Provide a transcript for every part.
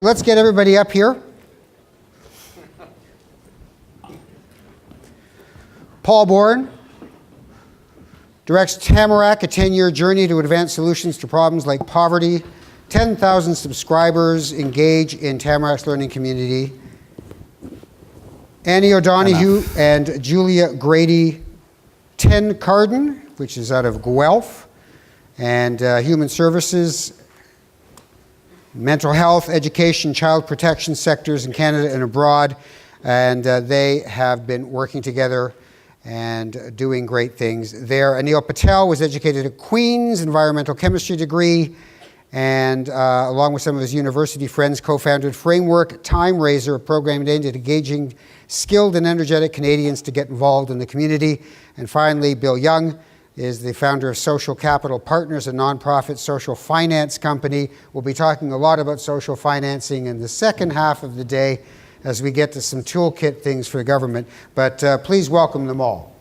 let's get everybody up here. Paul Bourne directs Tamarack, a 10-year journey to advance solutions to problems like poverty. 10,000 subscribers engage in Tamarack's learning community. Annie O'Donoghue and Julia Grady Tencarden, which is out of Guelph, and Human Services, mental health, education, child protection sectors in Canada and abroad, and they have been working together and doing great things there. Anil Patel was educated at Queen's, environmental chemistry degree, and along with some of his university friends, co-founded Framework Time Raiser, a program aimed at engaging skilled and energetic Canadians to get involved in the community. And finally, Bill Young is the founder of Social Capital Partners, a nonprofit social finance company. We'll be talking a lot about social financing in the second half of the day as we get to some toolkit things for the government. But please welcome them all.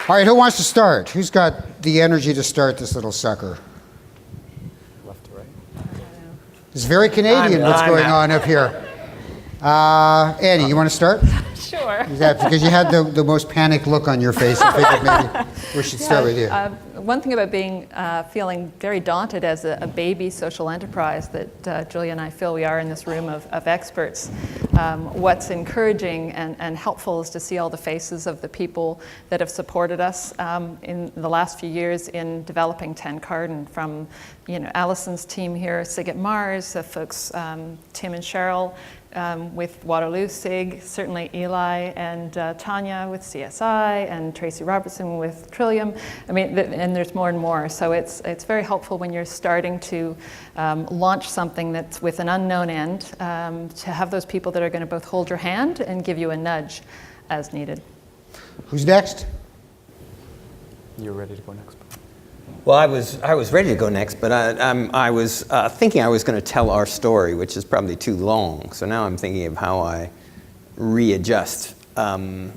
All right, who wants to start? Who's got the energy to start this little sucker? Left to right. It's very Canadian what's going on up here. Annie, you want to start? Sure. Is that because you had the most panicked look on your face? I figured maybe we should start with you. One thing about being feeling very daunted as a baby social enterprise that Julia and I feel we are in this room of experts, what's encouraging and helpful is to see all the faces of the people that have supported us in the last few years in developing Tencarden, from Alison's team here, SiG MaRS, folks Tim and Cheryl, with Waterloo SIG, certainly Eli and Tanya with CSI, and Tracy Robertson with Trillium. I mean, and there's more and more. So it's very helpful when you're starting to launch something that's with an unknown end, to have those people that are going to both hold your hand and give you a nudge as needed. Who's next? You're ready to go next. Well, I was ready to go next, but I was thinking I was going to tell our story, which is probably too long. So now I'm thinking of how I readjust. Tell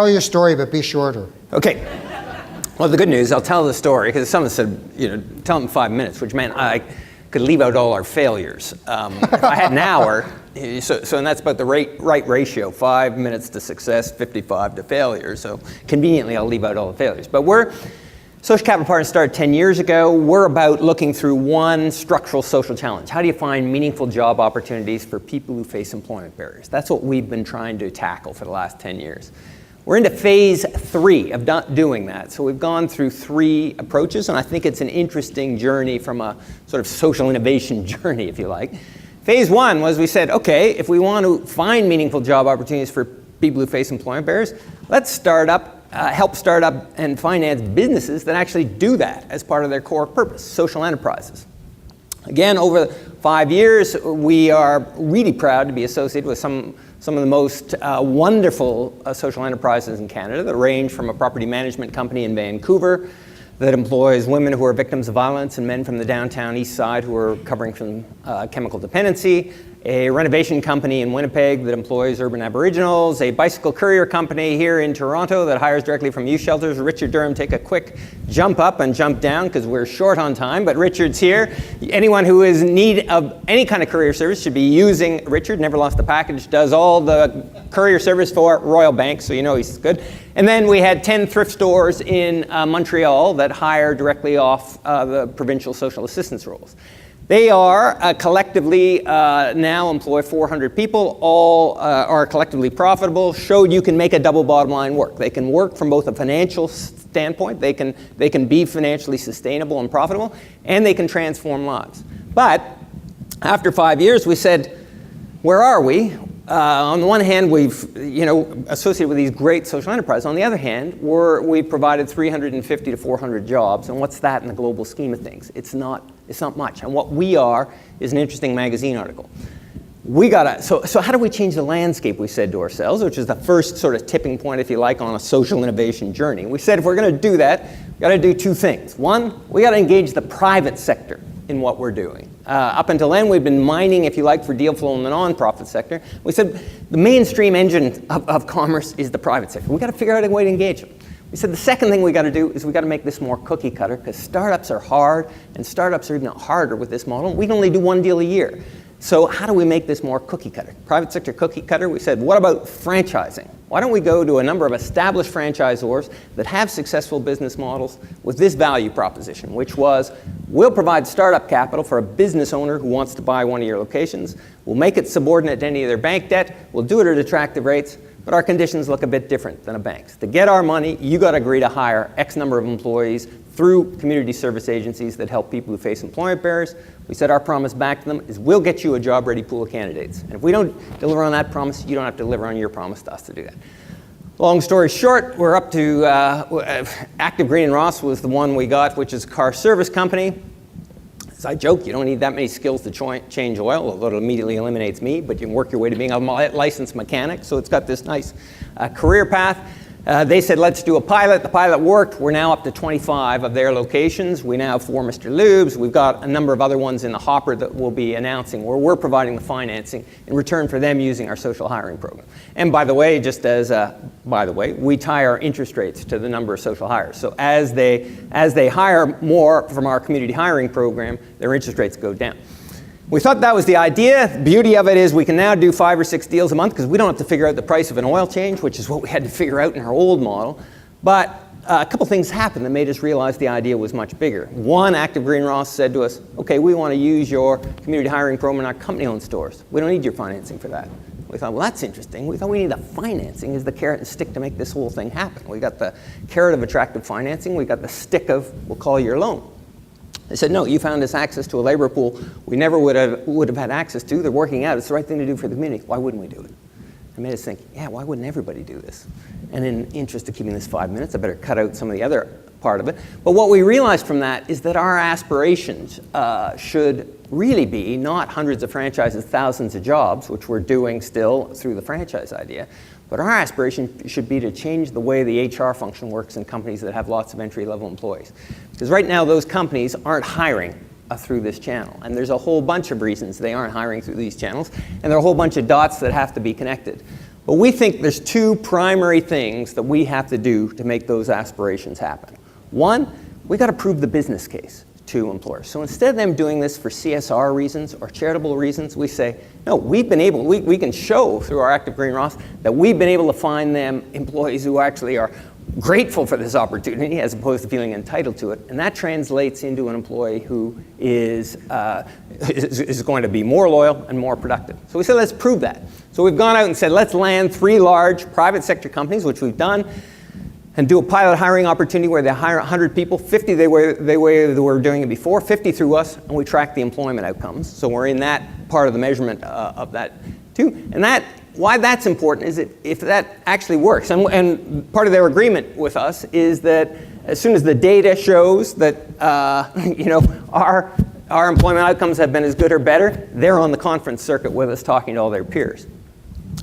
your story, but be shorter. Okay. Well, the good news, I'll tell the story, because someone said, tell them 5 minutes, which meant I could leave out all our failures. If I had an hour, so and that's about the right ratio, 5 minutes to success, 55 to failure. So conveniently, I'll leave out all the failures. But Social Capital Partners started 10 years ago. We're about looking through one structural social challenge. How do you find meaningful job opportunities for people who face employment barriers? That's what we've been trying to tackle for the last 10 years. We're into phase 3 of doing that. So we've gone through 3 approaches, and I think it's an interesting journey from a sort of social innovation journey, if you like. Phase 1 was we said, okay, if we want to find meaningful job opportunities for people who face employment barriers, let's help start up and finance businesses that actually do that as part of their core purpose, social enterprises. Again, over 5 years, we are really proud to be associated with some of the most wonderful social enterprises in Canada that range from a property management company in Vancouver that employs women who are victims of violence and men from the downtown east side who are recovering from chemical dependency, a renovation company in Winnipeg that employs urban Aboriginals, a bicycle courier company here in Toronto that hires directly from youth shelters. Richard Durham, take a quick jump up and jump down because we're short on time, but Richard's here. Anyone who is in need of any kind of courier service should be using Richard. Never lost a package, does all the courier service for Royal Bank, so you know he's good. And then we had 10 thrift stores in Montreal that hire directly off the provincial social assistance rolls. They are collectively now employ 400 people, all are collectively profitable, showed you can make a double bottom line work. They can work from both a financial standpoint, they can be financially sustainable and profitable, and they can transform lives. But after 5 years, we said, where are we? On the one hand, we've associated with these great social enterprises. On the other hand, we've provided 350 to 400 jobs, and what's that in the global scheme of things? It's not much. And what we are is an interesting magazine article. So how do we change the landscape, we said to ourselves, which is the first sort of tipping point, if you like, on a social innovation journey. We said if we're going to do that, we've got to do 2 things. One, we got to engage the private sector in what we're doing. Up until then, we've been mining, if you like, for deal flow in the nonprofit sector. We said the mainstream engine of commerce is the private sector. We've got to figure out a way to engage them. We said the second thing we got to do is we got to make this more cookie cutter, because startups are hard, and startups are even harder with this model. We can only do one deal a year. So how do we make this more cookie cutter? Private sector cookie cutter, we said, what about franchising? Why don't we go to a number of established franchisors that have successful business models with this value proposition, which was, we'll provide startup capital for a business owner who wants to buy one of your locations. We'll make it subordinate to any of their bank debt. We'll do it at attractive rates, but our conditions look a bit different than a bank's. To get our money, you got to agree to hire X number of employees through community service agencies that help people who face employment barriers. We said our promise back to them is we'll get you a job-ready pool of candidates. And if we don't deliver on that promise, you don't have to deliver on your promise to us to do that. Long story short, we're up to Active Green and Ross was the one we got, which is a car service company. As I joke, you don't need that many skills to change oil, although it immediately eliminates me, but you can work your way to being a licensed mechanic. So it's got this nice career path. They said, let's do a pilot. The pilot worked. We're now up to 25 of their locations. We now have 4 Mr. Lubes. We've got a number of other ones in the hopper that we'll be announcing, where we're providing the financing in return for them using our social hiring program. And by the way, just as we tie our interest rates to the number of social hires. So as they hire more from our community hiring program, their interest rates go down. We thought that was the idea. The beauty of it is we can now do 5 or 6 deals a month because we don't have to figure out the price of an oil change, which is what we had to figure out in our old model. But a couple things happened that made us realize the idea was much bigger. One, Active Green Ross said to us, okay, we want to use your community hiring program in our company-owned stores. We don't need your financing for that. We thought, well, that's interesting. We thought we need the financing as the carrot and stick to make this whole thing happen. We got the carrot of attractive financing. We got the stick of, we'll call your loan. They said, no, you found us access to a labor pool we never would have had access to. They're working out. It's the right thing to do for the community. Why wouldn't we do it? It made us think, yeah, why wouldn't everybody do this? And in interest of keeping this 5 minutes, I better cut out some of the other part of it. But what we realized from that is that our aspirations should really be not hundreds of franchises, thousands of jobs, which we're doing still through the franchise idea, but our aspiration should be to change the way the HR function works in companies that have lots of entry-level employees. Because right now, those companies aren't hiring through this channel. And there's a whole bunch of reasons they aren't hiring through these channels. And there are a whole bunch of dots that have to be connected. But we think there's 2 primary things that we have to do to make those aspirations happen. One, we got to prove the business case to employers. So instead of them doing this for CSR reasons or charitable reasons, we say, no, we've been able, we can show through our Active Green Ross that we've been able to find them employees who actually are grateful for this opportunity as opposed to feeling entitled to it. And that translates into an employee who is going to be more loyal and more productive. So we said, let's prove that. So we've gone out and said, let's land 3 large private sector companies, which we've done, and do a pilot hiring opportunity where they hire 100 people, 50 the way they were doing it before, 50 through us, and we track the employment outcomes. So we're in that part of the measurement of that too. And why that's important is that if that actually works, and part of their agreement with us is that as soon as the data shows that our employment outcomes have been as good or better, they're on the conference circuit with us talking to all their peers.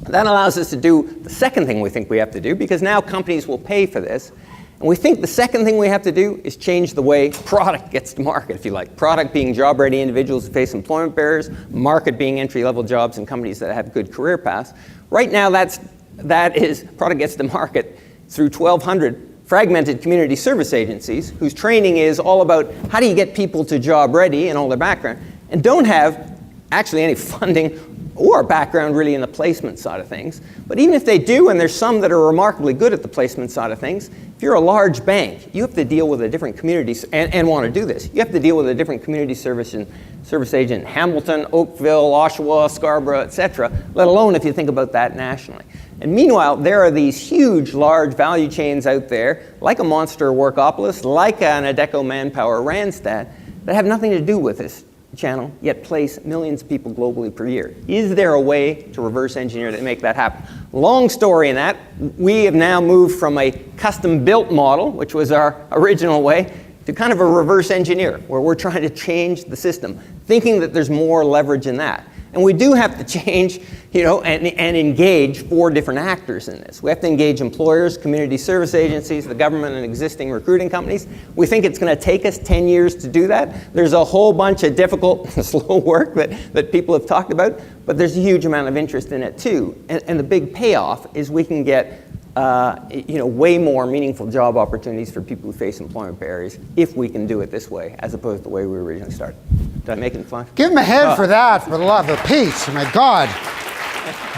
That allows us to do the second thing we think we have to do, because now companies will pay for this. And we think the second thing we have to do is change the way product gets to market, if you like. Product being job-ready individuals who face employment barriers, market being entry-level jobs in companies that have good career paths. Right now, that is product gets to market through 1,200 fragmented community service agencies whose training is all about how do you get people to job-ready and all their background, and don't have actually any funding or background really in the placement side of things. But even if they do, and there's some that are remarkably good at the placement side of things, if you're a large bank, you have to deal with a different community, and want to do this, you have to deal with a different community service agent in Hamilton, Oakville, Oshawa, Scarborough, etc., let alone if you think about that nationally. And meanwhile, there are these huge, large value chains out there, like a Monster Workopolis, like an Adecco Manpower Randstad, that have nothing to do with this channel, yet place millions of people globally per year. Is there a way to reverse engineer to make that happen? Long story in that, we have now moved from a custom-built model, which was our original way, to kind of a reverse engineer, where we're trying to change the system, thinking that there's more leverage in that. And we do have to change, and engage 4 different actors in this. We have to engage employers, community service agencies, the government, and existing recruiting companies. We think it's going to take us 10 years to do that. There's a whole bunch of difficult, slow work that people have talked about, but there's a huge amount of interest in it too. And the big payoff is we can get way more meaningful job opportunities for people who face employment barriers if we can do it this way, as opposed to the way we originally started. Did I make it fun? Give him a hand for that, for the love of Pete. My God.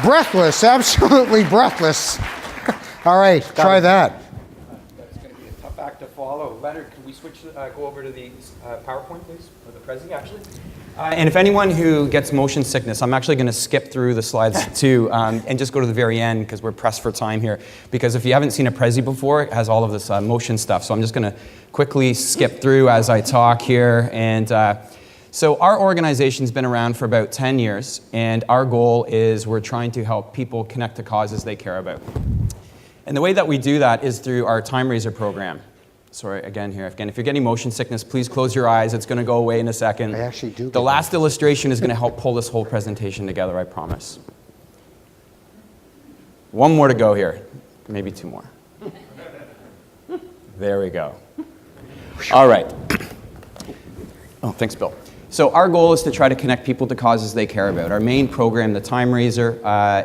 Breathless, absolutely breathless. All right, try that. That's going to be a tough act to follow. Leonard, can we switch, go over to the PowerPoint, please, or the Prezi, actually? And if anyone who gets motion sickness, I'm actually going to skip through the slides too, and just go to the very end because we're pressed for time here. Because if you haven't seen a Prezi before, it has all of this motion stuff. So I'm just going to quickly skip through as I talk here. And so our organization's been around for about 10 years, and our goal is we're trying to help people connect to causes they care about. And the way that we do that is through our Time Raiser program. Sorry, again, if you're getting motion sickness, please close your eyes. It's going to go away in a second. I actually do. The last illustration is going to help pull this whole presentation together, I promise. One more to go here. Maybe two more. There we go. All right. Oh, thanks, Bill. So our goal is to try to connect people to causes they care about. Our main program, the Time Raiser,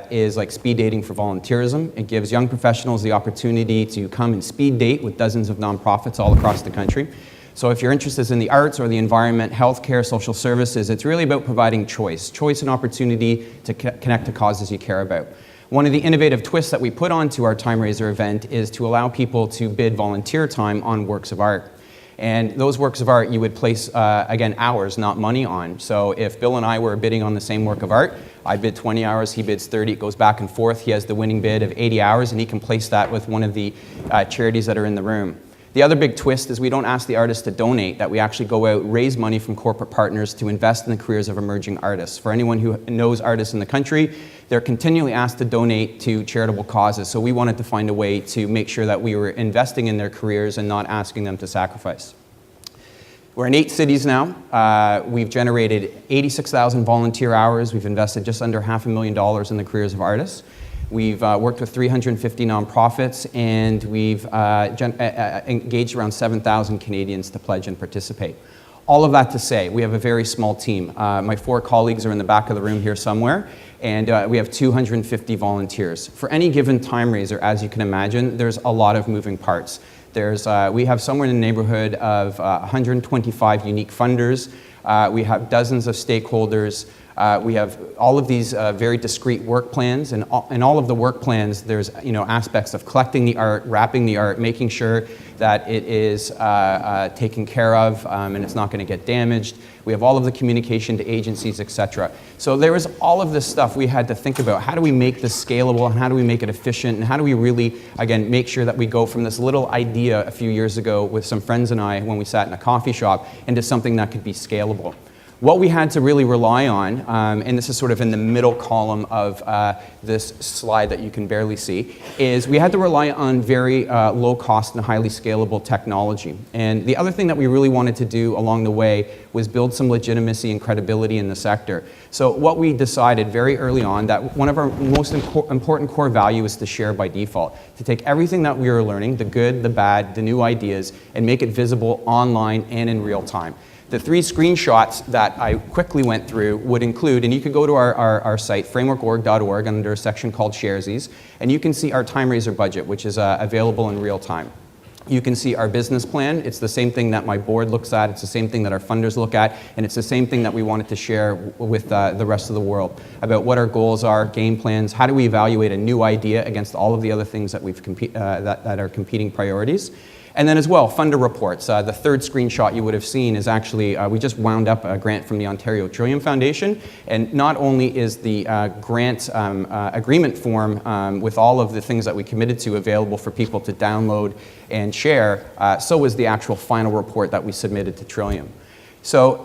is like speed dating for volunteerism. It gives young professionals the opportunity to come and speed date with dozens of nonprofits all across the country. So if you're interested in the arts or the environment, healthcare, social services, it's really about providing choice and opportunity to connect to causes you care about. One of the innovative twists that we put onto our Time Raiser event is to allow people to bid volunteer time on works of art. And those works of art you would place, again, hours, not money on. So if Bill and I were bidding on the same work of art, I bid 20 hours, he bids 30, it goes back and forth. He has the winning bid of 80 hours, and he can place that with one of the charities that are in the room. The other big twist is we don't ask the artists to donate, that we actually go out, raise money from corporate partners to invest in the careers of emerging artists. For anyone who knows artists in the country, they're continually asked to donate to charitable causes. So we wanted to find a way to make sure that we were investing in their careers and not asking them to sacrifice. We're in 8 cities now. We've generated 86,000 volunteer hours. We've invested just under $500,000 in the careers of artists. We've worked with 350 nonprofits, and we've engaged around 7,000 Canadians to pledge and participate. All of that to say, we have a very small team. My 4 colleagues are in the back of the room here somewhere, and we have 250 volunteers. For any given Time Raiser, as you can imagine, there's a lot of moving parts. We have somewhere in the neighborhood of 125 unique funders. We have dozens of stakeholders. We have all of these very discrete work plans, and in all of the work plans, there's aspects of collecting the art, wrapping the art, making sure that it is taken care of and it's not going to get damaged. We have all of the communication to agencies, etc. So there was all of this stuff we had to think about. How do we make this scalable, and how do we make it efficient, and how do we really, again, make sure that we go from this little idea a few years ago with some friends and I when we sat in a coffee shop into something that could be scalable. What we had to really rely on, and this is sort of in the middle column of this slide that you can barely see, is we had to rely on very low cost and highly scalable technology. And the other thing that we really wanted to do along the way was build some legitimacy and credibility in the sector. So what we decided very early on, that one of our most important core values is to share by default, to take everything that we were learning, the good, the bad, the new ideas, and make it visible online and in real time. The 3 screenshots that I quickly went through would include, and you could go to our site, frameworkorg.org, under a section called Sharesies, and you can see our Time Raiser budget, which is available in real time. You can see our business plan. It's the same thing that my board looks at. It's the same thing that our funders look at. And it's the same thing that we wanted to share with the rest of the world about what our goals are, game plans, how do we evaluate a new idea against all of the other things that that are competing priorities. And then as well, funder reports. The 3rd screenshot you would have seen is actually, we just wound up a grant from the Ontario Trillium Foundation. And not only is the grant agreement form with all of the things that we committed to available for people to download and share, so is the actual final report that we submitted to Trillium. So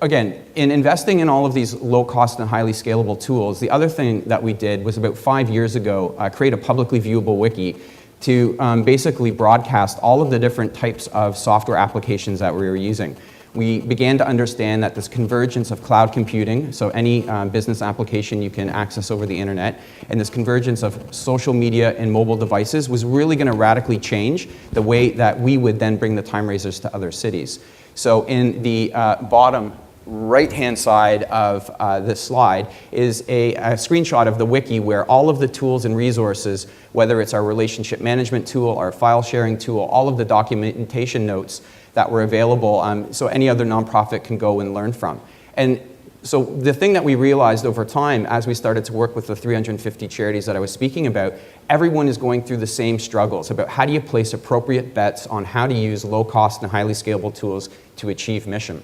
again, in investing in all of these low cost and highly scalable tools, the other thing that we did was about 5 years ago, create a publicly viewable wiki to basically broadcast all of the different types of software applications that we were using. We began to understand that this convergence of cloud computing, so any business application you can access over the internet, and this convergence of social media and mobile devices was really going to radically change the way that we would then bring the Time Raisers to other cities. So in the bottom right-hand side of this slide is a screenshot of the wiki where all of the tools and resources, whether it's our relationship management tool, our file sharing tool, all of the documentation notes that were available, so any other nonprofit can go and learn from. And so the thing that we realized over time as we started to work with the 350 charities that I was speaking about, everyone is going through the same struggles about how do you place appropriate bets on how to use low-cost and highly scalable tools to achieve mission.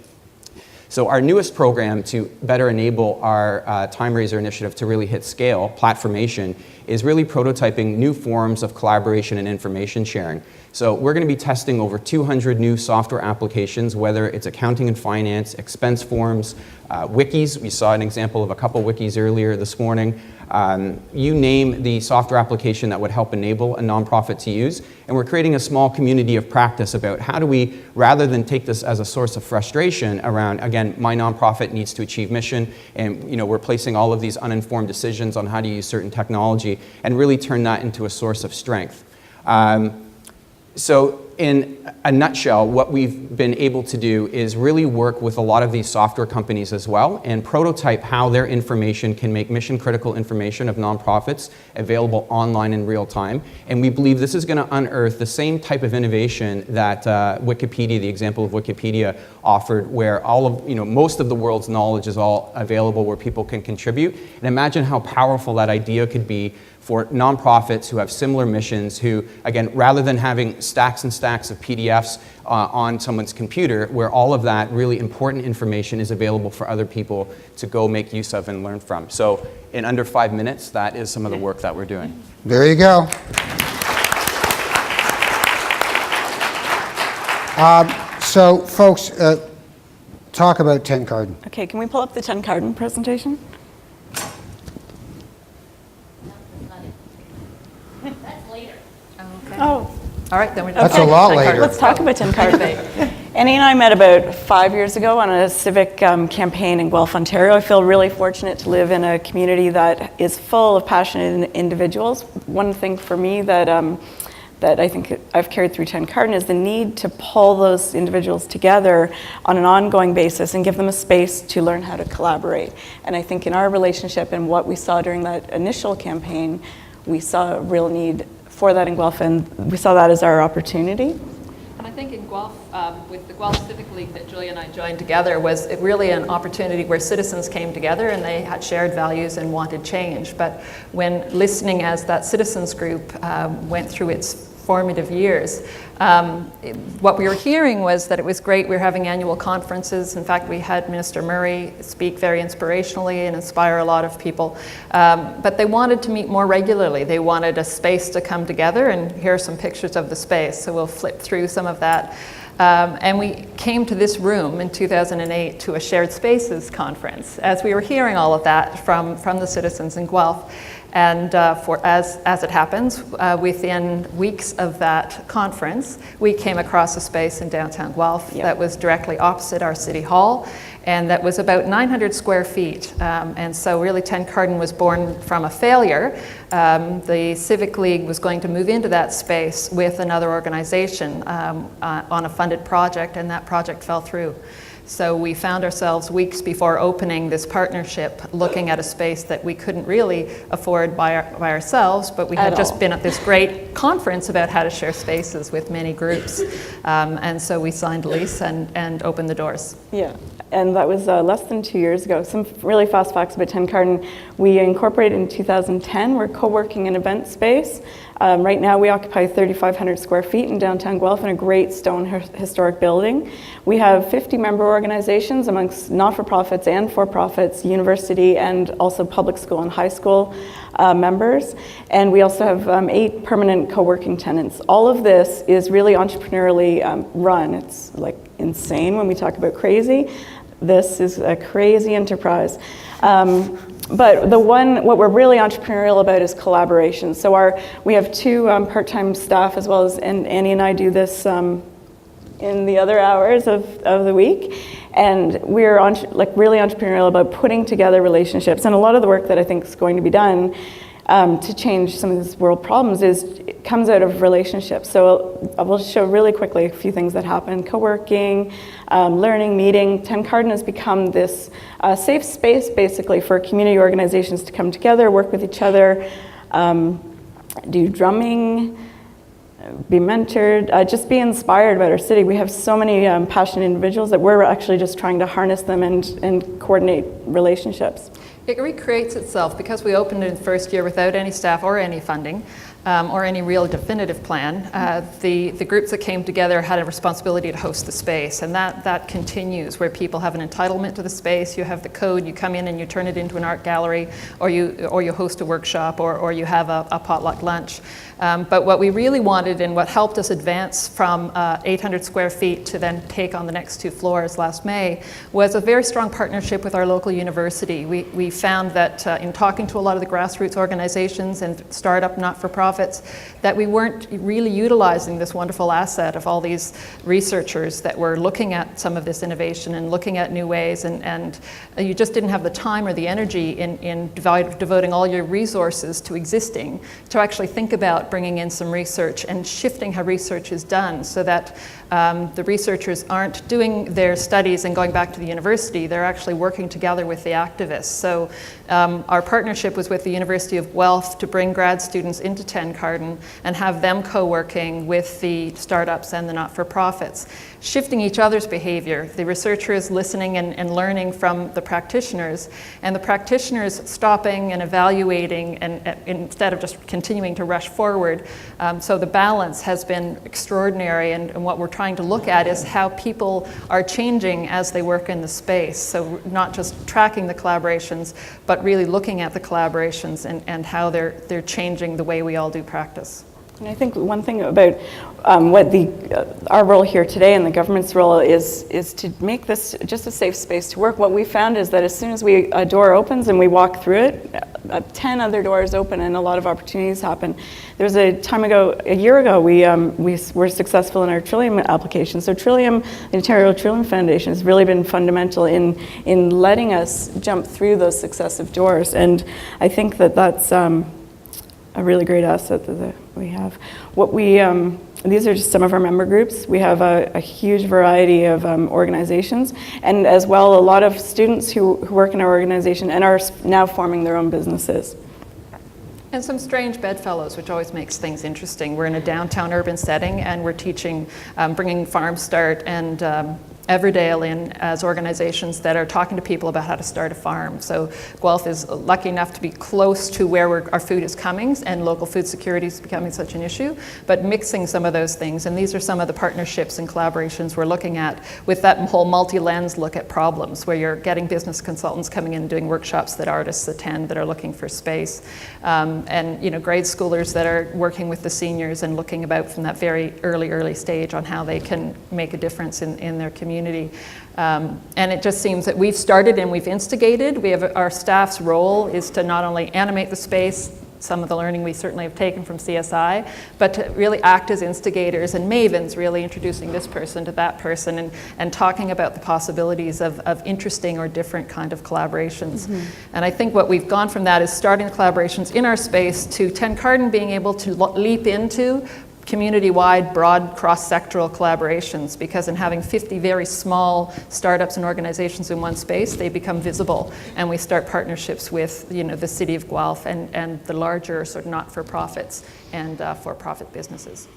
So our newest program to better enable our Time Raiser initiative to really hit scale, Platformation, is really prototyping new forms of collaboration and information sharing. So we're going to be testing over 200 new software applications, whether it's accounting and finance, expense forms, wikis. We saw an example of a couple wikis earlier this morning. You name the software application that would help enable a nonprofit to use. And we're creating a small community of practice about how do we, rather than take this as a source of frustration around, again, my nonprofit needs to achieve mission, and we're placing all of these uninformed decisions on how to use certain technology, and really turn that into a source of strength. So in a nutshell, what we've been able to do is really work with a lot of these software companies as well and prototype how their information can make mission-critical information of nonprofits available online in real time. And we believe this is going to unearth the same type of innovation that Wikipedia, the example of Wikipedia, offered, where all of, most of the world's knowledge is all available where people can contribute. And imagine how powerful that idea could be for nonprofits who have similar missions, who, again, rather than having stacks and stacks of PDFs on someone's computer, where all of that really important information is available for other people to go make use of and learn from. So in under 5 minutes, that is some of the work that we're doing. There you go. So, folks, talk about 10 Carden. Okay, can we pull up the 10 Carden presentation? Oh, All right, then we're That's a lot later. let's talk about 10 Carden. Annie and I met about 5 years ago on a civic campaign in Guelph, Ontario. I feel really fortunate to live in a community that is full of passionate individuals. One thing for me that I think I've carried through 10 Carden is the need to pull those individuals together on an ongoing basis and give them a space to learn how to collaborate. And I think in our relationship and what we saw during that initial campaign, we saw a real need for that in Guelph, and we saw that as our opportunity. And I think in Guelph, with the Guelph Civic League that Julia and I joined together, was really an opportunity where citizens came together and they had shared values and wanted change. But when listening as that citizens group went through its formative years, what we were hearing was that it was great. We were having annual conferences. In fact, we had Minister Murray speak very inspirationally and inspire a lot of people. But they wanted to meet more regularly. They wanted a space to come together, and here are some pictures of the space. So we'll flip through some of that. And we came to this room in 2008 to a Shared Spaces conference as we were hearing all of that from the citizens in Guelph. And as it happens, within weeks of that conference, we came across a space in downtown Guelph that was directly opposite our city hall, and that was about 900 square feet. And so really 10 Carden was born from a failure. The Civic League was going to move into that space with another organization on a funded project, and that project fell through. So we found ourselves weeks before opening this partnership looking at a space that we couldn't really afford by ourselves, but we had just been at this great conference about how to share spaces with many groups. And so we signed a lease and opened the doors. Yeah, and that was less than 2 years ago. Some really fast facts about 10 Carden. We incorporated in 2010. We're co-working and event space. Right now we occupy 3,500 square feet in downtown Guelph in a great stone historic building. We have 50 member organizations amongst not-for-profits and for-profits, university and also public school and high school members. And we also have 8 permanent co-working tenants. All of this is really entrepreneurially run. It's like insane when we talk about crazy. This is a crazy enterprise. But what we're really entrepreneurial about is collaboration. So we have 2 part-time staff, as well as, and Annie and I do this in the other hours of the week. And we're really entrepreneurial about putting together relationships. And a lot of the work that I think is going to be done to change some of these world problems it comes out of relationships. So I will show really quickly a few things that happen. Co-working, learning, meeting. Tencarden has become this safe space basically for community organizations to come together, work with each other, do drumming, be mentored, just be inspired about our city. We have so many passionate individuals that we're actually just trying to harness them and coordinate relationships. It recreates itself because we opened in the first year without any staff or any funding or any real definitive plan. The groups that came together had a responsibility to host the space, and that continues where people have an entitlement to the space. You have the code, you come in and you turn it into an art gallery, or you host a workshop, or you have a potluck lunch. But what we really wanted and what helped us advance from 800 square feet to then take on the next 2 floors last May was a very strong partnership with our local university. We found that in talking to a lot of the grassroots organizations and startup not-for-profits, that we weren't really utilizing this wonderful asset of all these researchers that were looking at some of this innovation and looking at new ways, and you just didn't have the time or the energy in devoting all your resources to existing to actually think about bringing in some research and shifting how research is done so that the researchers aren't doing their studies and going back to the university, they're actually working together with the activists. So our partnership was with the University of Guelph to bring grad students into Tencarden and have them co-working with the startups and the not-for-profits, shifting each other's behavior. The researchers listening and learning from the practitioners, and the practitioners stopping and evaluating and instead of just continuing to rush forward. So the balance has been extraordinary, and what we're trying to look at is how people are changing as they work in the space. So not just tracking the collaborations, but really looking at the collaborations and how they're changing the way we all do practice. And I think one thing about what our role here today and the government's role is to make this just a safe space to work. What we found is that as soon as a door opens and we walk through it, 10 other doors open and a lot of opportunities happen. There was a year ago, we were successful in our Trillium application. So Trillium, the Ontario Trillium Foundation has really been fundamental in letting us jump through those successive doors. And I think that's a really great asset that we have. These are just some of our member groups. We have a huge variety of organizations, and as well a lot of students who work in our organization and are now forming their own businesses. And some strange bedfellows, which always makes things interesting. We're in a downtown urban setting, and we're teaching, bringing Farm Start and Everdale in as organizations that are talking to people about how to start a farm. So Guelph is lucky enough to be close to where our food is coming, and local food security is becoming such an issue, but mixing some of those things. And these are some of the partnerships and collaborations we're looking at with that whole multi-lens look at problems, where you're getting business consultants coming in and doing workshops that artists attend that are looking for space. And grade schoolers that are working with the seniors and looking about from that very early stage on how they can make a difference in their community. And it just seems that we've started and we've instigated. Our staff's role is to not only animate the space, some of the learning we certainly have taken from CSI, but to really act as instigators and mavens, really introducing this person to that person and talking about the possibilities of interesting or different kind of collaborations. Mm-hmm. And I think what we've gone from that is starting the collaborations in our space to Tencarden being able to leap into community-wide, broad, cross-sectoral collaborations, because in having 50 very small startups and organizations in one space, they become visible, and we start partnerships with the City of Guelph and the larger sort of not-for-profits and for-profit businesses.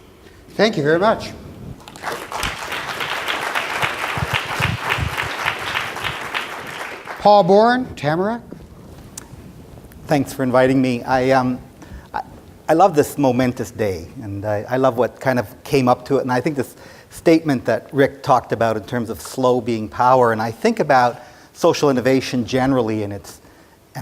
Thank you very much. Paul Bourne, Tamarack. Thanks for inviting me. I love this momentous day, and I love what kind of came up to it. And I think this statement that Rick talked about in terms of slow being power, and I think about social innovation generally and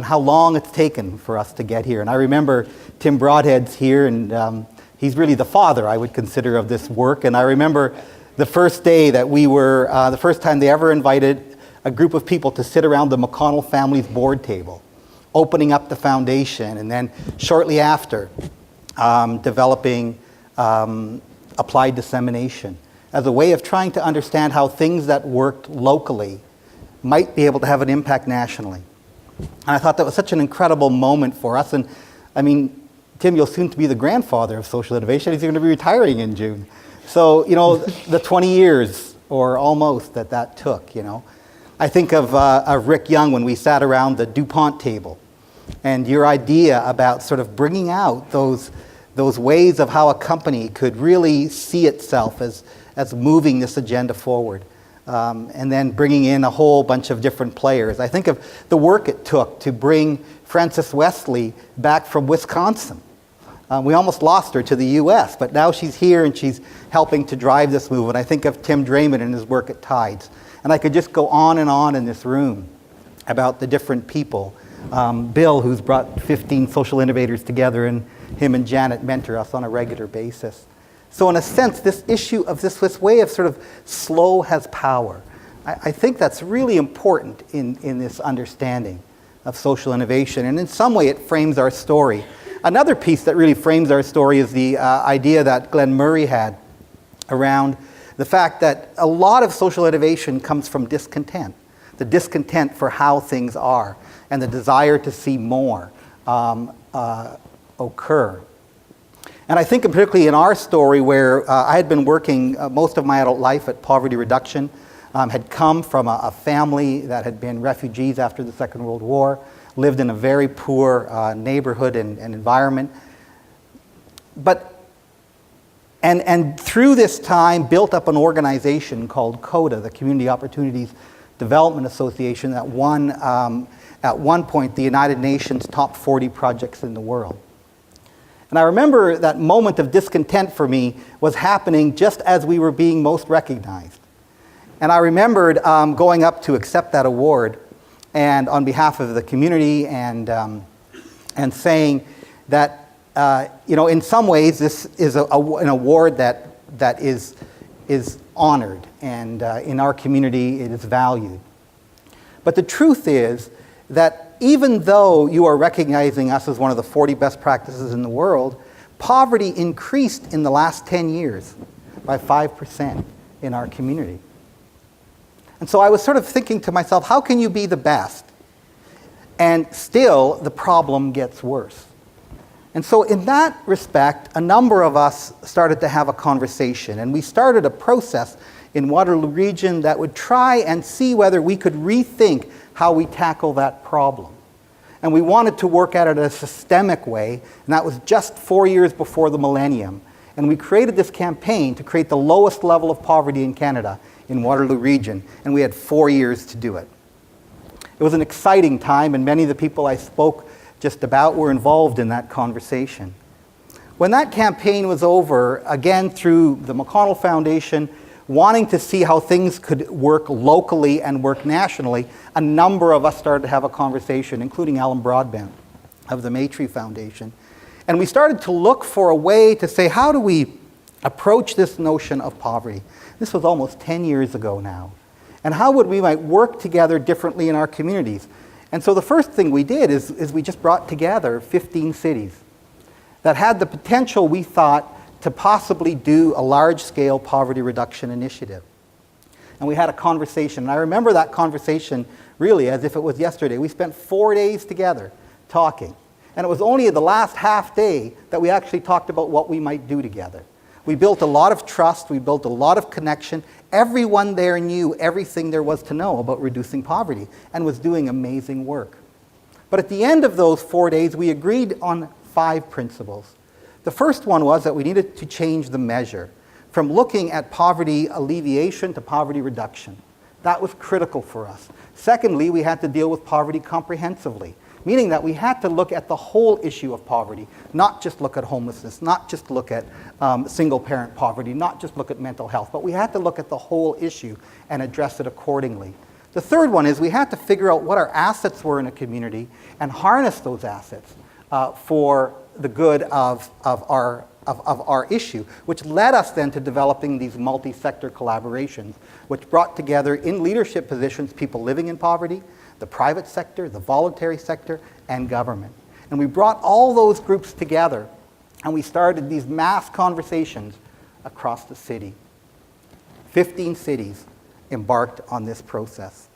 how long it's taken for us to get here. And I remember Tim Broadhead's here, and he's really the father, I would consider, of this work. And I remember the first day that the first time they ever invited a group of people to sit around the McConnell family's board table, opening up the foundation, and then shortly after, developing applied dissemination as a way of trying to understand how things that worked locally might be able to have an impact nationally. And I thought that was such an incredible moment for us. And I mean, Tim, you'll soon to be the grandfather of social innovation. He's going to be retiring in June. So, the 20 years or almost that took, I think of Rick Young when we sat around the DuPont table, and your idea about sort of bringing out those ways of how a company could really see itself as moving this agenda forward, and then bringing in a whole bunch of different players. I think of the work it took to bring Frances Wesley back from Wisconsin. We almost lost her to the U.S., but now she's here and she's helping to drive this movement. I think of Tim Draymond and his work at Tides. And I could just go on and on in this room about the different people. Bill, who's brought 15 social innovators together, and him and Janet mentor us on a regular basis. So in a sense, this issue of this way of sort of slow has power, I think that's really important in this understanding of social innovation. And in some way, it frames our story. Another piece that really frames our story is the idea that Glenn Murray had around the fact that a lot of social innovation comes from discontent, the discontent for how things are, and the desire to see more occur. And I think particularly in our story, where I had been working most of my adult life at poverty reduction, had come from a family that had been refugees after the Second World War, lived in a very poor neighborhood and environment. And through this time, built up an organization called CODA, the Community Opportunities Development Association, that won, at one point, the United Nations top 40 projects in the world. And I remember that moment of discontent for me was happening just as we were being most recognized. And I remembered going up to accept that award, and on behalf of the community, and saying that in some ways this is an award that is honored, and in our community it is valued. But the truth is that even though you are recognizing us as one of the 40 best practices in the world, poverty increased in the last 10 years by 5% in our community. And so I was sort of thinking to myself, how can you be the best? And still, the problem gets worse. And so in that respect, a number of us started to have a conversation, and we started a process in Waterloo Region that would try and see whether we could rethink how we tackle that problem. And we wanted to work at it in a systemic way, and that was just 4 years before the millennium. And we created this campaign to create the lowest level of poverty in Canada in Waterloo Region, and we had 4 years to do it. It was an exciting time, and many of the people I spoke just about were involved in that conversation. When that campaign was over, again through the McConnell Foundation, wanting to see how things could work locally and work nationally, a number of us started to have a conversation, including Alan Broadbent of the Maitrey Foundation. And we started to look for a way to say, how do we approach this notion of poverty? This was almost 10 years ago now. And how would we might work together differently in our communities? And so the first thing we did is we just brought together 15 cities that had the potential, we thought, to possibly do a large-scale poverty reduction initiative. And we had a conversation. And I remember that conversation really as if it was yesterday. We spent 4 days together talking. And it was only the last half day that we actually talked about what we might do together. We built a lot of trust. We built a lot of connection. Everyone there knew everything there was to know about reducing poverty and was doing amazing work. But at the end of those 4 days, we agreed on 5 principles. The first one was that we needed to change the measure from looking at poverty alleviation to poverty reduction. That was critical for us. Secondly, we had to deal with poverty comprehensively, meaning that we had to look at the whole issue of poverty, not just look at homelessness, not just look at single-parent poverty, not just look at mental health, but we had to look at the whole issue and address it accordingly. The third one is we had to figure out what our assets were in a community and harness those assets for the good of our issue, which led us then to developing these multi-sector collaborations, which brought together in leadership positions people living in poverty, the private sector, the voluntary sector, and government. And we brought all those groups together, and we started these mass conversations across the city. 15 cities embarked on this process.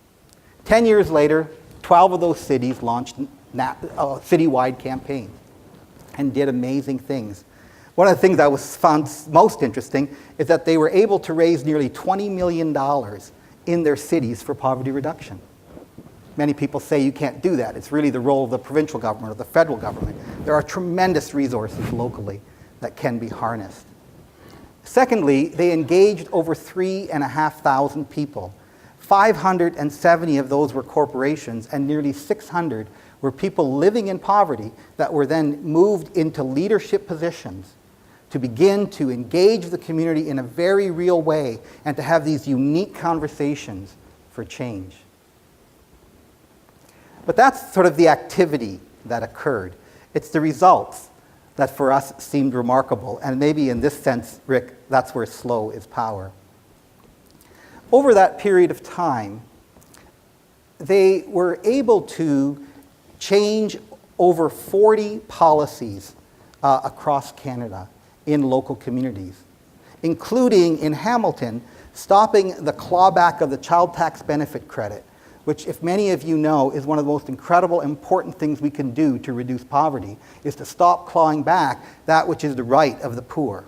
10 years later, 12 of those cities launched citywide campaigns. and did amazing things. One of the things I found most interesting is that they were able to raise nearly $20 million in their cities for poverty reduction. Many people say you can't do that. It's really the role of the provincial government or the federal government. There are tremendous resources locally that can be harnessed. Secondly, they engaged over 3,500 people. 570 of those were corporations, and nearly 600 were people living in poverty that were then moved into leadership positions to begin to engage the community in a very real way and to have these unique conversations for change. But that's sort of the activity that occurred. It's the results that for us seemed remarkable, and maybe in this sense, Rick, that's where slow is power. Over that period of time, they were able to change over 40 policies across Canada in local communities, including in Hamilton, stopping the clawback of the child tax benefit credit, which, if many of you know, is one of the most incredible, important things we can do to reduce poverty, is to stop clawing back that which is the right of the poor,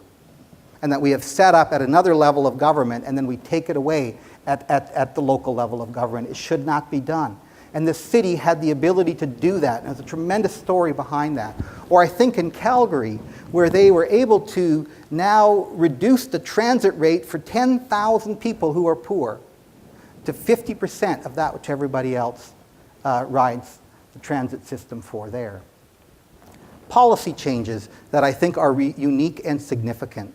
and that we have set up at another level of government, and then we take it away at the local level of government. It should not be done. And the city had the ability to do that, and there's a tremendous story behind that. Or I think in Calgary, where they were able to now reduce the transit rate for 10,000 people who are poor to 50% of that which everybody else rides the transit system for there. Policy changes that I think are unique and significant.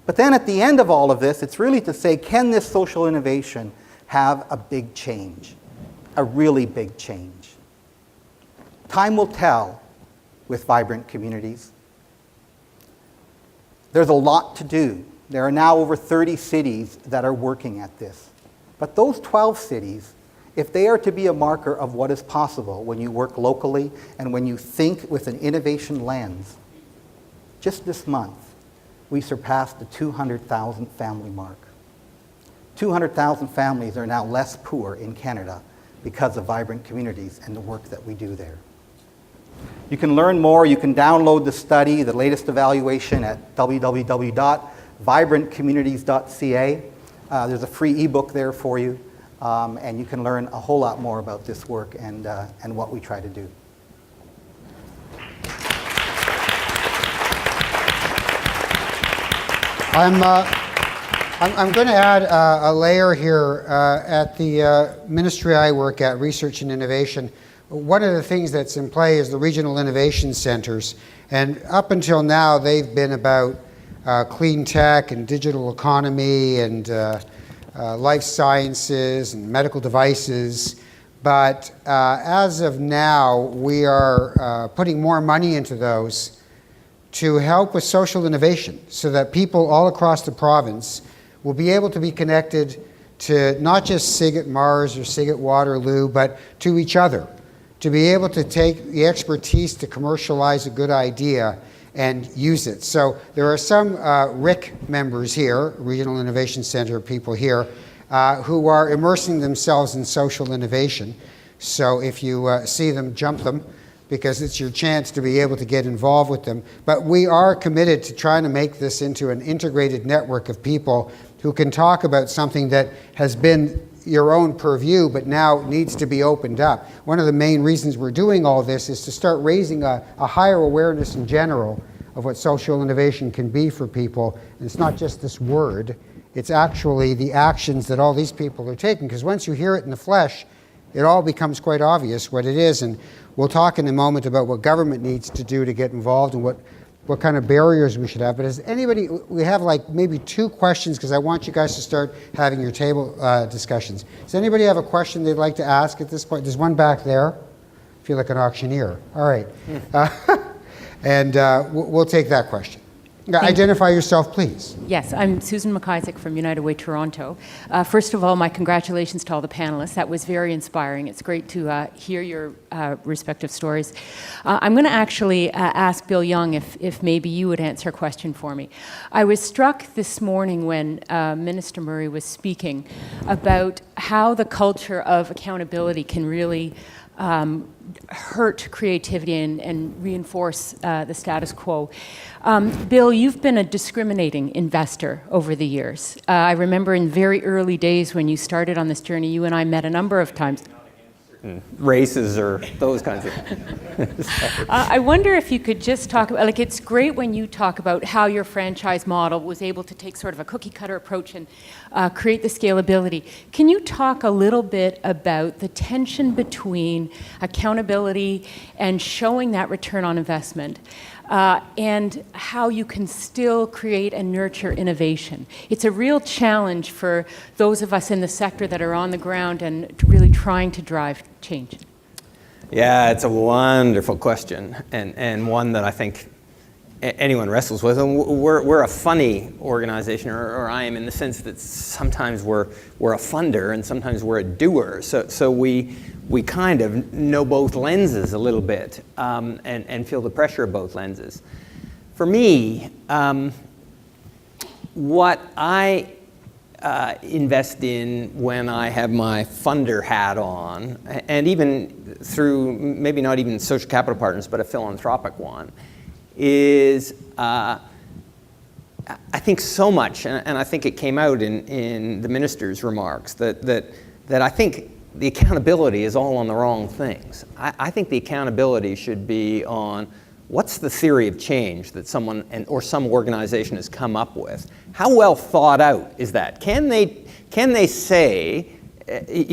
But then at the end of all of this, it's really to say, can this social innovation have a big change? A really big change? Time will tell with vibrant communities. There's a lot to do. There are now over 30 cities that are working at this. But those 12 cities, if they are to be a marker of what is possible when you work locally and when you think with an innovation lens, just this month, we surpassed the 200,000 family mark. 200,000 families are now less poor in Canada because of vibrant communities and the work that we do there. You can learn more. You can download the study, the latest evaluation, at www.vibrantcommunities.ca. There's a free ebook there for you, and you can learn a whole lot more about this work and what we try to do. I'm going to add a layer here at the ministry I work at, Research and Innovation. One of the things that's in play is the regional innovation centers, and up until now they've been about clean tech and digital economy and life sciences and medical devices. But as of now, we are putting more money into those to help with social innovation so that people all across the province will be able to be connected to not just SiG MaRS or SiG Waterloo, but to each other, to be able to take the expertise to commercialize a good idea and use it. So there are some RIC members here, Regional Innovation Center people here, who are immersing themselves in social innovation. So if you see them, jump them, because it's your chance to be able to get involved with them. But we are committed to trying to make this into an integrated network of people who can talk about something that has been your own purview, but now needs to be opened up. One of the main reasons we're doing all this is to start raising a higher awareness in general of what social innovation can be for people. And it's not just this word, it's actually the actions that all these people are taking, because once you hear it in the flesh, it all becomes quite obvious what it is. And we'll talk in a moment about what government needs to do to get involved and what kind of barriers we should have. But does anybody, we have like maybe 2 questions, because I want you guys to start having your table discussions. Does anybody have a question they'd like to ask at this point? There's one back there. I feel like an auctioneer. All right. And we'll take that question. Identify yourself, please. Yes, I'm Susan McIsaac from United Way Toronto. First of all, my congratulations to all the panelists. That was very inspiring. It's great to hear your respective stories. I'm going to actually ask Bill Young if maybe you would answer a question for me. I was struck this morning when Minister Murray was speaking about how the culture of accountability can really hurt creativity and reinforce the status quo. Bill, you've been a discriminating investor over the years. I remember in very early days when you started on this journey, you and I met a number of times. Races or those kinds of things. I wonder if you could just talk about, like, it's great when you talk about how your franchise model was able to take sort of a cookie cutter approach and create the scalability. Can you talk a little bit about the tension between accountability and showing that return on investment? And how you can still create and nurture innovation. It's a real challenge for those of us in the sector that are on the ground and really trying to drive change. Yeah, it's a wonderful question, and one that I think anyone wrestles with. And we're a funny organization, or I am, in the sense that sometimes we're a funder and sometimes we're a doer. So we kind of know both lenses a little bit, and feel the pressure of both lenses. For me, what I invest in when I have my funder hat on, and even through maybe not even social capital partners, but a philanthropic one, is I think so much, and I think it came out in the minister's remarks, that I think the accountability is all on the wrong things. I think the accountability should be on what's the theory of change that someone or some organization has come up with. How well thought out is that? Can they say,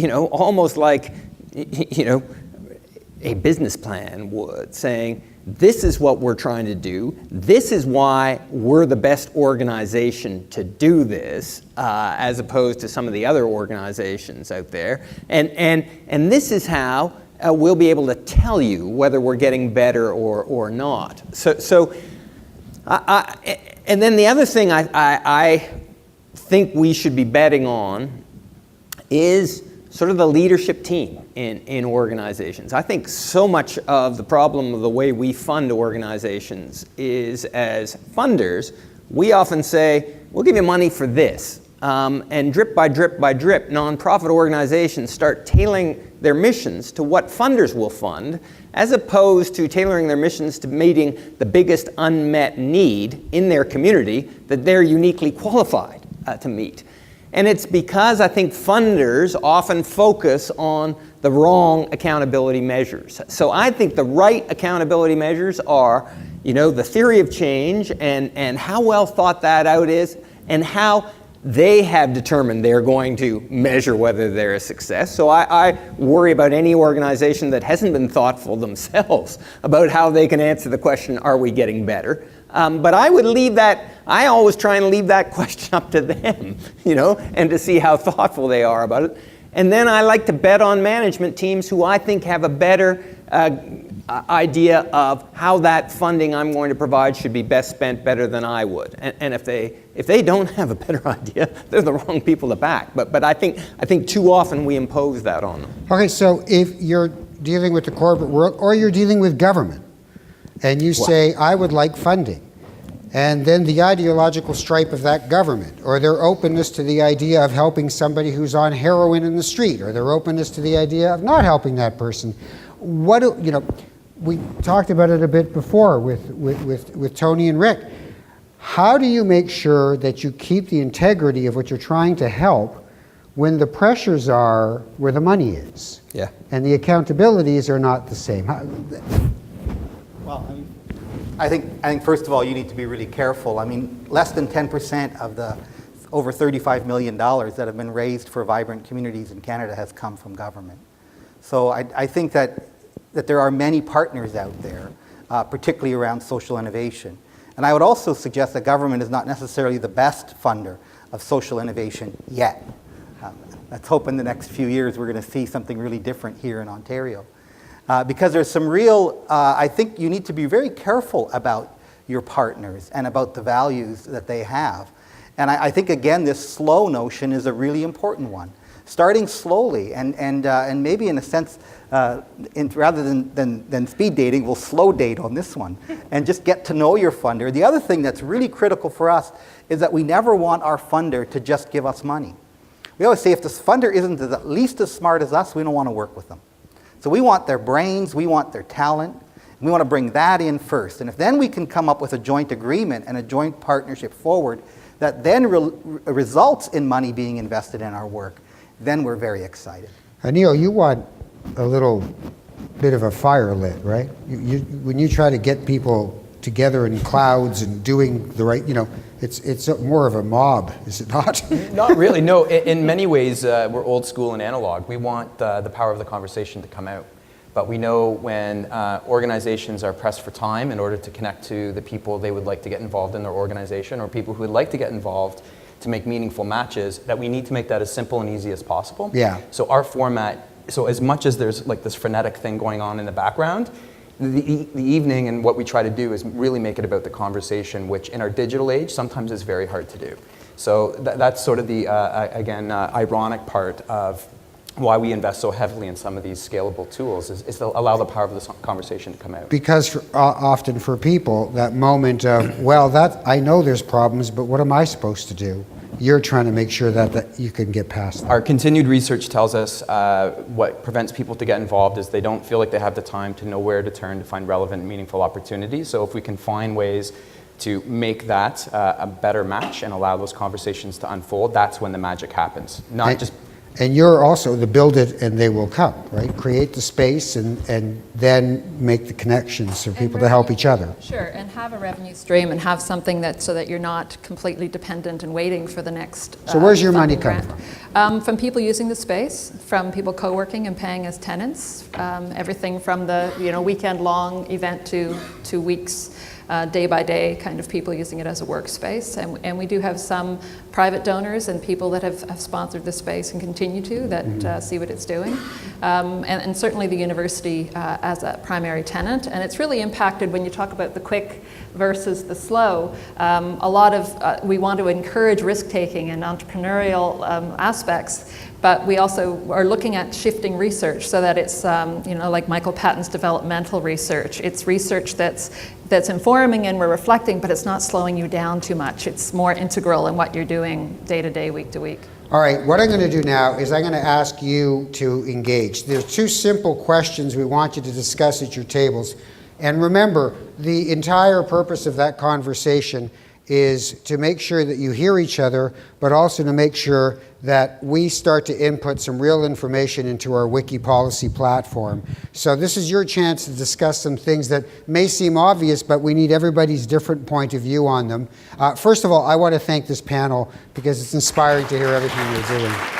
almost like, a business plan would, saying, this is what we're trying to do. This is why we're the best organization to do this, as opposed to some of the other organizations out there. And this is how we'll be able to tell you whether we're getting better or not. And then the other thing I think we should be betting on is sort of the leadership team in organizations. I think so much of the problem of the way we fund organizations is, as funders, we often say, we'll give you money for this. And drip by drip by drip, nonprofit organizations start tailoring their missions to what funders will fund, as opposed to tailoring their missions to meeting the biggest unmet need in their community that they're uniquely qualified to meet. And it's because I think funders often focus on the wrong accountability measures. So I think the right accountability measures are, the theory of change and how well thought that out is, and how they have determined they're going to measure whether they're a success. So I worry about any organization that hasn't been thoughtful themselves about how they can answer the question, are we getting better? But I would leave that, I always try and leave that question up to them, and to see how thoughtful they are about it. And then I like to bet on management teams who I think have a better idea of how that funding I'm going to provide should be best spent better than I would. And if they don't have a better idea, they're the wrong people to back. But I think too often we impose that on them. Okay, so if you're dealing with the corporate world or you're dealing with government, and you say, I would like funding, and then the ideological stripe of that government, or their openness to the idea of helping somebody who's on heroin in the street, or their openness to the idea of not helping that person, we talked about it a bit before with Tony and Rick. How do you make sure that you keep the integrity of what you're trying to help when the pressures are where the money is? Yeah. And the accountabilities are not the same? Well, I think first of all, you need to be really careful. Less than 10% of the over $35 million that have been raised for vibrant communities in Canada has come from government. So I think that there are many partners out there, particularly around social innovation. And I would also suggest that government is not necessarily the best funder of social innovation yet. Let's hope in the next few years we're going to see something really different here in Ontario. Because there's some real, I think you need to be very careful about your partners and about the values that they have. And I think, again, this slow notion is a really important one. Starting slowly and maybe in a sense, rather than speed dating, we'll slow date on this one and just get to know your funder. The other thing that's really critical for us is that we never want our funder to just give us money. We always say if this funder isn't at least as smart as us, we don't want to work with them. So we want their brains, we want their talent, and we want to bring that in first. And if then we can come up with a joint agreement and a joint partnership forward that then results in money being invested in our work, then we're very excited. Anil, you want a little bit of a fire lit, right? When you try to get people together in clouds and doing the right, it's more of a mob, is it not? Not really, no. In many ways, we're old school and analog. We want the power of the conversation to come out. But we know when organizations are pressed for time in order to connect to the people they would like to get involved in their organization, or people who would like to get involved to make meaningful matches, that we need to make that as simple and easy as possible. Yeah. So our format, so as much as there's like this frenetic thing going on in the background, the evening and what we try to do is really make it about the conversation, which in our digital age sometimes is very hard to do. So that's sort of the, ironic part of why we invest so heavily in some of these scalable tools, is to allow the power of this conversation to come out. Because often for people, that moment of, well, I know there's problems, but what am I supposed to do? You're trying to make sure that you can get past that. Our continued research tells us what prevents people to get involved is they don't feel like they have the time to know where to turn to find relevant and meaningful opportunities. So if we can find ways to make that a better match and allow those conversations to unfold, that's when the magic happens. And you're also the build it and they will come, right? Create the space and then make the connections for people to help each other. Sure, and have a revenue stream and have something so that you're not completely dependent and waiting for the next. So where's your money funding come grant. From people using the space, from people co-working and paying as tenants, everything from the weekend-long event to 2 weeks. Day by day kind of people using it as a workspace. And we do have some private donors and people that have sponsored the space and continue to, that see what it's doing. And certainly the university as a primary tenant. And it's really impacted when you talk about the quick versus the slow. A lot of, we want to encourage risk-taking and entrepreneurial aspects, but we also are looking at shifting research so that it's, like Michael Patton's developmental research. It's research that's informing and we're reflecting, but it's not slowing you down too much. It's more integral in what you're doing day to day, week to week. All right, what I'm going to do now is I'm going to ask you to engage. There's 2 simple questions we want you to discuss at your tables. And remember, the entire purpose of that conversation is to make sure that you hear each other, but also to make sure that we start to input some real information into our wiki policy platform. So this is your chance to discuss some things that may seem obvious, but we need everybody's different point of view on them. First of all, I want to thank this panel because it's inspiring to hear everything you're doing.